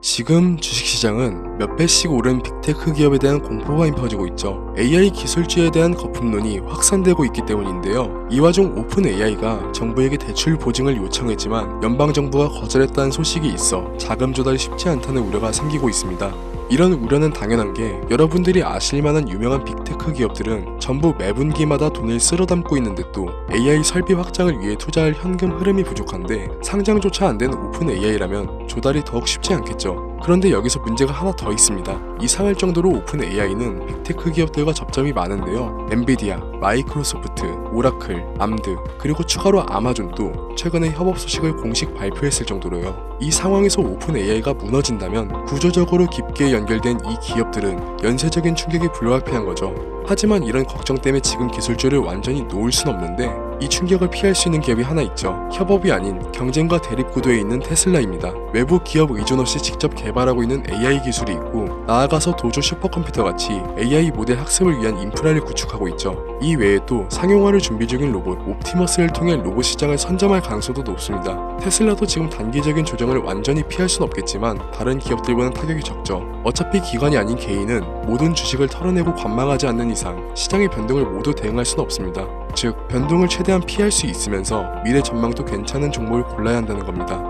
지금 주식시장은 몇 배씩 오른 빅테크 기업에 대한 공포가 퍼지고 있죠. AI 기술주에 대한 거품론이 확산되고 있기 때문인데요. 이 와중 오픈 AI가 정부에게 대출 보증을 요청했지만 연방정부가 거절했다는 소식이 있어 자금 조달이 쉽지 않다는 우려가 생기고 있습니다. 이런 우려는 당연한 게 여러분들이 아실만한 유명한 빅테크 기업들은 전부 매분기마다 돈을 쓸어담고 있는 듯도 AI 설비 확장을 위해 투자할 현금 흐름이 부족한데 상장조차 안 된 오픈 AI라면 조달이 더욱 쉽지 않겠죠. 그런데 여기서 문제가 하나 더 있습니다. 이상할 정도로 오픈 AI는 빅테크 기업들과 접점이 많은데요. 엔비디아, 마이크로소프트, 오라클, 암드, 그리고 추가로 아마존도 최근에 협업 소식을 공식 발표했을 정도로요. 이 상황에서 오픈 AI가 무너진다면 구조적으로 깊게 연결된 이 기업들은 연쇄적인 충격이 불가피한 거죠. 하지만 이런 걱정 때문에 지금 기술주를 완전히 놓을 순 없는데 이 충격을 피할 수 있는 기업이 하나 있죠. 협업이 아닌 경쟁과 대립 구도에 있는 테슬라입니다. 외부 기업 의존 없이 직접 개발하고 있는 AI 기술이 있고 나아가서 도조 슈퍼컴퓨터 같이 AI 모델 학습을 위한 인프라를 구축하고 있죠. 이 외에도 상용화를 준비 중인 로봇 옵티머스를 통해 로봇 시장을 선점할 가능성도 높습니다. 테슬라도 지금 단기적인 조정을 완전히 피할 순 없겠지만 다른 기업들보다는 타격이 적죠. 어차피 기관이 아닌 개인은 모든 주식을 털어내고 관망하지 않는 이상 시장의 변동을 모두 대응할 수는 없습니다. 즉 변동을 최대한 피할 수 있으면서 미래 전망도 괜찮은 종목을 골라야 한다는 겁니다.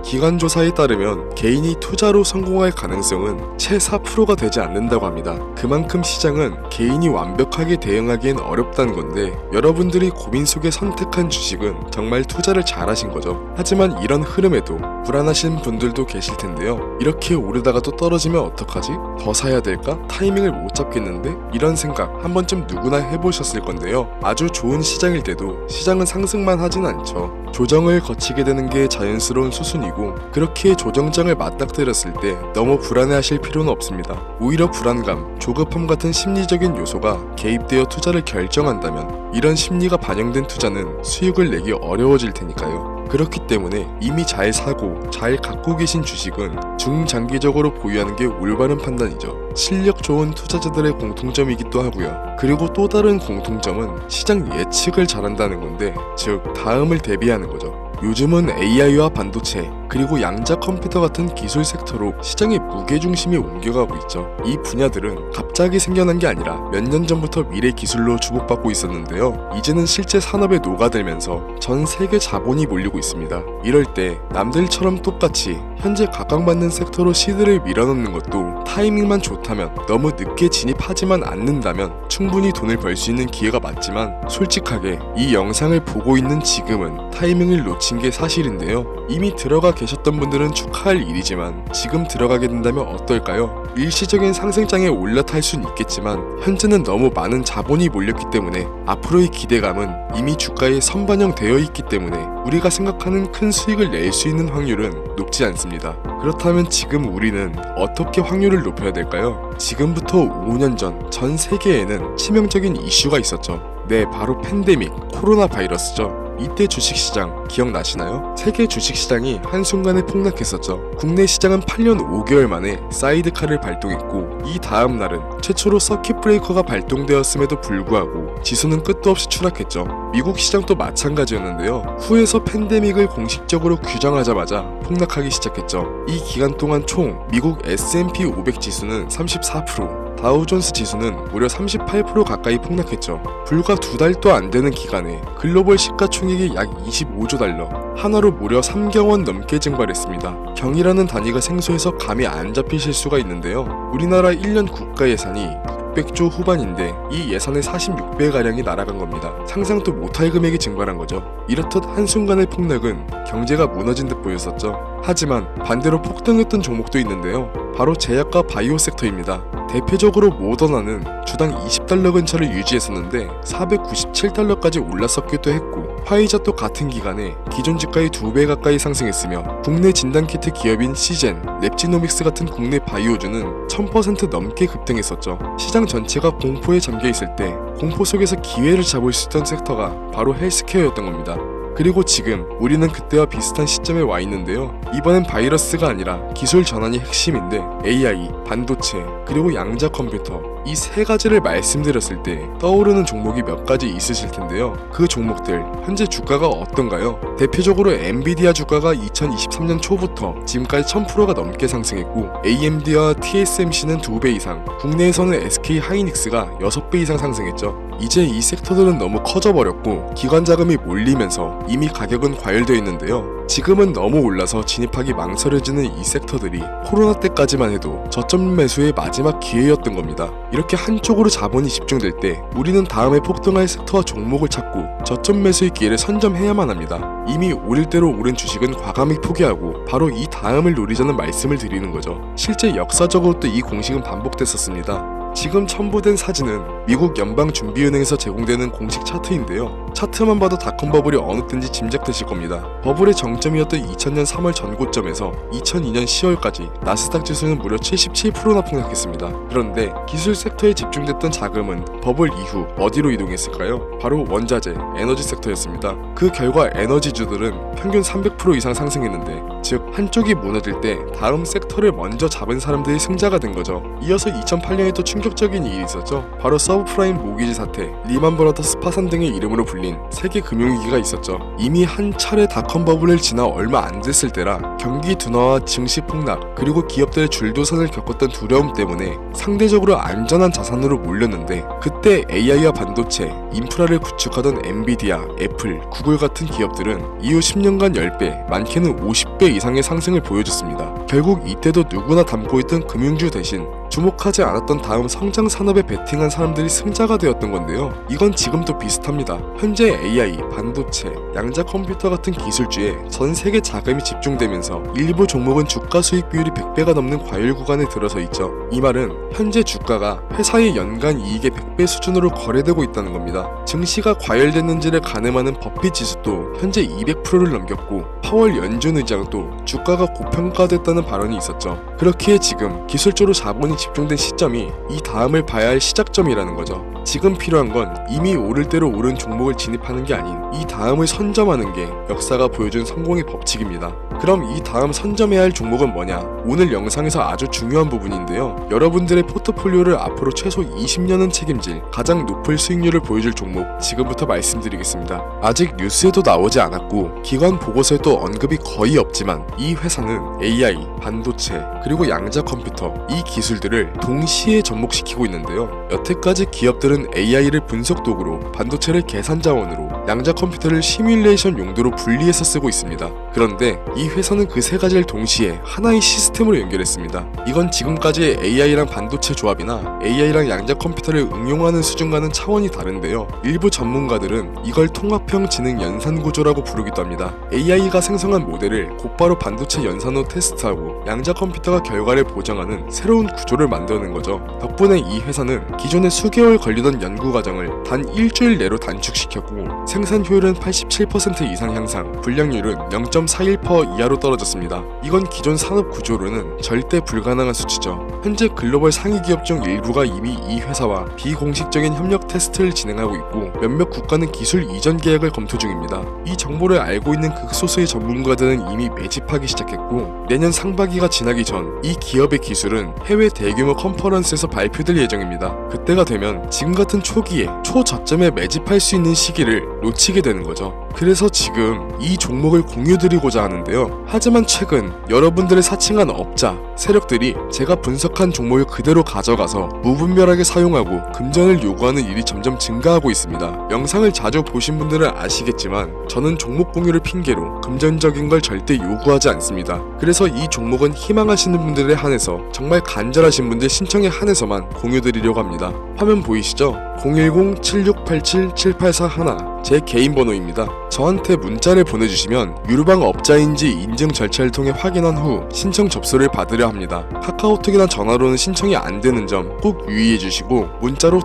기관 조사에 따르면 개인이 투자로 성공할 가능성은 채 4%가 되지 않는다고 합니다. 그만큼 시장은 개인이 완벽하게 대응하기엔 어렵다는 건데 여러분들이 고민 속에 선택한 주식은 정말 투자를 잘하신 거죠. 하지만 이런 흐름에도 불안하신 분들도 계실 텐데요. 이렇게 오르다가 또 떨어지면 어떡하지? 더 사야 될까? 타이밍을 못 잡겠는데? 이런 생각 한 번쯤 누구나 해보셨을 건데요. 아주 좋은 시장일 때도 시장은 상승만 하진 않죠. 조정을 거치게 되는 게 자연스러운 수순이고 그렇게 조정장을 맞닥뜨렸을 때 너무 불안해하실 필요는 없습니다. 오히려 불안감, 조급함 같은 심리적인 요소가 개입되어 투자를 결정한다면 이런 심리가 반영된 투자는 수익을 내기 어려워질 테니까요. 그렇기 때문에 이미 잘 사고 잘 갖고 계신 주식은 중장기적으로 보유하는 게 올바른 판단이죠. 실력 좋은 투자자들의 공통점이기도 하고요. 그리고 또 다른 공통점은 시장 예측을 잘한다는 건데 즉 다음을 대비하는 거죠. 요즘은 AI와 반도체 그리고 양자 컴퓨터 같은 기술 섹터로 시장의 무게중심이 옮겨가고 있죠. 이 분야들은 갑자기 생겨난 게 아니라 몇 년 전부터 미래 기술로 주목받고 있었는데요. 이제는 실제 산업에 녹아들면서 전 세계 자본이 몰리고 있습니다. 이럴 때 남들처럼 똑같이 현재 각광받는 섹터로 시드를 밀어넣는 것도 타이밍만 좋다면 너무 늦게 진입하지만 않는다면 충분히 돈을 벌 수 있는 기회가 맞지만 솔직하게 이 영상을 보고 있는 지금은 타이밍을 놓친 게 사실인데요. 이미 들어가 계셨던 분들은 축하할 일이지만 지금 들어가게 된다면 어떨까요? 일시적인 상승장에 올라탈 순 있겠지만 현재는 너무 많은 자본이 몰렸기 때문에 앞으로의 기대감은 이미 주가에 선반영되어 있기 때문에 우리가 생각하는 큰 수익을 낼 수 있는 확률은 높지 않습니다. 그렇다면 지금 우리는 어떻게 확률을 높여야 될까요? 지금부터 5년 전 세계에는 치명적인 이슈가 있었죠. 네, 바로 팬데믹, 코로나 바이러스죠. 이때 주식시장 기억나시나요? 세계 주식시장이 한순간에 폭락했었죠. 국내 시장은 8년 5개월 만에 사이드카를 발동했고 이 다음 날은 최초로 서킷 브레이커가 발동되었음에도 불구하고 지수는 끝도 없이 추락했죠. 미국 시장도 마찬가지였는데요. 후에서 팬데믹을 공식적으로 규정하자마자 폭락하기 시작했죠. 이 기간 동안 총 미국 S&P 500 지수는 34%, 다우존스 지수는 무려 38% 가까이 폭락했죠. 불과 2달도 안 되는 기간에 글로벌 시가총액이 약 25조 달러, 하나로 무려 3경원 넘게 증발했습니다. 경이라는 단위가 생소해서 감이 안 잡히실 수가 있는데요. 우리나라 1년 국가 예산이 600조 후반인데 이 예산의 46배가량이 날아간 겁니다. 상상도 못할 금액이 증발한 거죠. 이렇듯 한순간의 폭락은 경제가 무너진 듯 보였었죠. 하지만 반대로 폭등했던 종목도 있는데요. 바로 제약과 바이오 섹터입니다. 대표적으로 모더나는 주당 20달러 근처를 유지했었는데 497달러까지 올랐었기도 했고 화이자도 같은 기간에 기존 주가의 2배 가까이 상승했으며 국내 진단키트 기업인 시젠, 랩지노믹스 같은 국내 바이오주는 1000% 넘게 급등했었죠. 시장 전체가 공포에 잠겨있을 때 공포 속에서 기회를 잡을 수 있던 섹터가 바로 헬스케어였던 겁니다. 그리고 지금 우리는 그때와 비슷한 시점에 와 있는데요. 이번엔 바이러스가 아니라 기술 전환이 핵심인데 AI, 반도체, 그리고 양자 컴퓨터 이 세 가지를 말씀드렸을 때 떠오르는 종목이 몇 가지 있으실 텐데요. 그 종목들 현재 주가가 어떤가요? 대표적으로 엔비디아 주가가 2023년 초부터 지금까지 1000%가 넘게 상승했고 AMD와 TSMC는 2배 이상, 국내에서는 SK 하이닉스가 6배 이상 상승했죠. 이제 이 섹터들은 너무 커져버렸고 기관 자금이 몰리면서 이미 가격은 과열되어 있는데요. 지금은 너무 올라서 진입하기 망설여지는 이 섹터들이 코로나 때까지만 해도 저점 매수의 마지막 기회였던 겁니다. 이렇게 한쪽으로 자본이 집중될 때 우리는 다음에 폭등할 섹터와 종목을 찾고 저점 매수의 기회를 선점해야만 합니다. 이미 오를 대로 오른 주식은 과감히 포기하고 바로 이 다음을 노리자는 말씀을 드리는 거죠. 실제 역사적으로도 이 공식은 반복됐었습니다. 지금 첨부된 사진은 미국 연방준비은행에서 제공되는 공식 차트인데요. 차트만 봐도 닷컴 버블이 어느 때인지 짐작되실 겁니다. 버블의 정점이었던 2000년 3월 전고점에서 2002년 10월까지 나스닥 지수는 무려 77%나 폭락했습니다. 그런데 기술 섹터에 집중됐던 자금은 버블 이후 어디로 이동했을까요? 바로 원자재, 에너지 섹터였습니다. 그 결과 에너지주들은 평균 300% 이상 상승했는데, 즉 한쪽이 무너질 때 다음 섹터를 먼저 잡은 사람들이 승자가 된 거죠. 이어서 2008년에 또 충격적인 일이 있었죠. 바로 서브프라임 모기지 사태, 리만 브라더스 파산 등의 이름으로 불린 세계 금융위기가 있었죠. 이미 한 차례 닷컴 버블을 지나 얼마 안 됐을 때라 경기 둔화와 증시 폭락, 그리고 기업들의 줄도산을 겪었던 두려움 때문에 상대적으로 안전한 자산으로 몰렸는데, 그때 AI와 반도체, 인프라를 구축하던 엔비디아, 애플, 구글 같은 기업들은 이후 10년간 10배, 많게는 50배 이상의 상승을 보여줬습니다. 결국 이때도 누구나 담고 있던 금융주 대신 주목하지 않았던 다음 성장 산업에 베팅한 사람들이 승자가 되었던 건데요. 이건 지금도 비슷합니다. 현재 AI, 반도체, 양자 컴퓨터 같은 기술주에 전 세계 자금이 집중되면서 일부 종목은 주가 수익 비율이 100배가 넘는 과열 구간에 들어서 있죠. 이 말은 현재 주가가 회사의 연간 이익의 100배 수준으로 거래되고 있다는 겁니다. 증시가 과열됐는지를 가늠하는 버핏 지수도 현재 200%를 넘겼고, 파월 연준 의장도 주가가 고평가됐다는 발언이 있었죠. 그렇기에 지금 기술적으로 자본이 집중된 시점이 이 다음을 봐야 할 시작점이라는 거죠. 지금 필요한 건 이미 오를 대로 오른 종목을 진입하는 게 아닌 이 다음을 선점하는 게 역사가 보여준 성공의 법칙입니다. 그럼 이 다음 선점해야 할 종목은 뭐냐? 오늘 영상에서 아주 중요한 부분인데요. 여러분들의 포트폴리오를 앞으로 최소 20년은 책임질 가장 높은 수익률을 보여줄 종목 지금부터 말씀드리겠습니다. 아직 뉴스에도 나오지 않았고 기관 보고서에도 언급이 거의 없지만 이 회사는 AI, 반도체, 그리고 양자 컴퓨터 이 기술들을 동시에 접목시키고 있는데요. 여태까지 기업들은 AI를 분석 도구로, 반도체를 계산 자원으로, 양자 컴퓨터를 시뮬레이션 용도로 분리해서 쓰고 있습니다. 그런데 이 회사는 그 세 가지를 동시에 하나의 시스템으로 연결했습니다. 이건 지금까지의 AI랑 반도체 조합이나 AI랑 양자 컴퓨터를 응용하는 수준과는 차원이 다른데요. 일부 전문가들은 이걸 통합형 지능 연산 구조라고 부르기도 합니다. AI가 생성한 모델을 곧바로 반도체 연산으로 테스트하고 양자 컴퓨터가 결과를 보정하는 새로운 구조를 만드는 거죠. 덕분에 이 회사는 기존에 수개월 걸리던 연구 과정을 단 일주일 내로 단축시켰고, 생산 효율은 87% 이상 향상, 불량률은 0.41% 이하로 떨어졌습니다. 이건 기존 산업 구조로는 절대 불가능한 수치죠. 현재 글로벌 상위 기업 중 일부가 이미 이 회사와 비공식적인 협력 테스트를 진행하고 있고, 몇몇 국가는 기술 이전 계약을 검토 중입니다. 이 정보를 알고 있는 극소수의 전문가들은 이미 매집하기 시작했고, 내년 상반기가 지나기 전 이 기업의 기술은 해외 대규모 컨퍼런스에서 발표될 예정입니다. 그때가 되면 지금 같은 초기에 초저점에 매집할 수 있는 시기를 놓치게 되는 거죠. 그래서 지금 이 종목을 공유드리고자 하는데요. 하지만 최근 여러분들을 사칭한 업자, 세력들이 제가 분석한 종목을 그대로 가져가서 무분별하게 사용하고 금전을 요구하는 일이 점점 증가하고 있습니다. 영상을 자주 보신 분들은 아시겠지만 저는 종목 공유를 핑계로 금전적인 걸 절대 요구하지 않습니다. 그래서 이 종목은 희망하시는 분들에 한해서, 정말 간절하신 분들 신청에 한해서만 공유드리려고 합니다. 화면 보이시죠? 010-7687-7841 제 개인 번호입니다. 저한테 문자를 보내주시면 유루방 업자인지 인증 절차를 통해 확인한 후 신청 접수를 받으려 합니다. 카카오톡이나 전화로는 신청이 안 되는 점 꼭 유의해 주시고, 문자로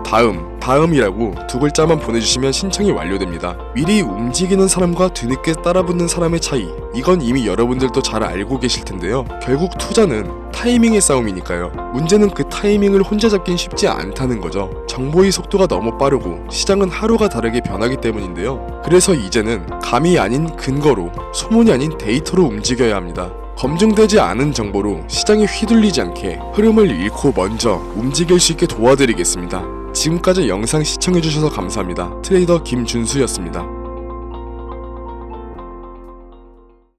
다음이라고 두 글자만 보내주시면 신청이 완료됩니다. 미리 움직이는 사람과 뒤늦게 따라붙는 사람의 차이, 이건 이미 여러분들도 잘 알고 계실 텐데요. 결국 투자는 타이밍의 싸움이니까요. 문제는 그 타이밍을 혼자 잡긴 쉽지 않다는 거죠. 정보의 속도가 너무 빠르고 시장은 하루가 다르게 변하기 때문인데요. 그래서 이제는 감이 아닌 근거로, 소문이 아닌 데이터로 움직여야 합니다. 검증되지 않은 정보로 시장에 휘둘리지 않게 흐름을 잃고 먼저 움직일 수 있게 도와드리겠습니다. 지금까지 영상 시청해주셔서 감사합니다. 트레이더 김준수였습니다.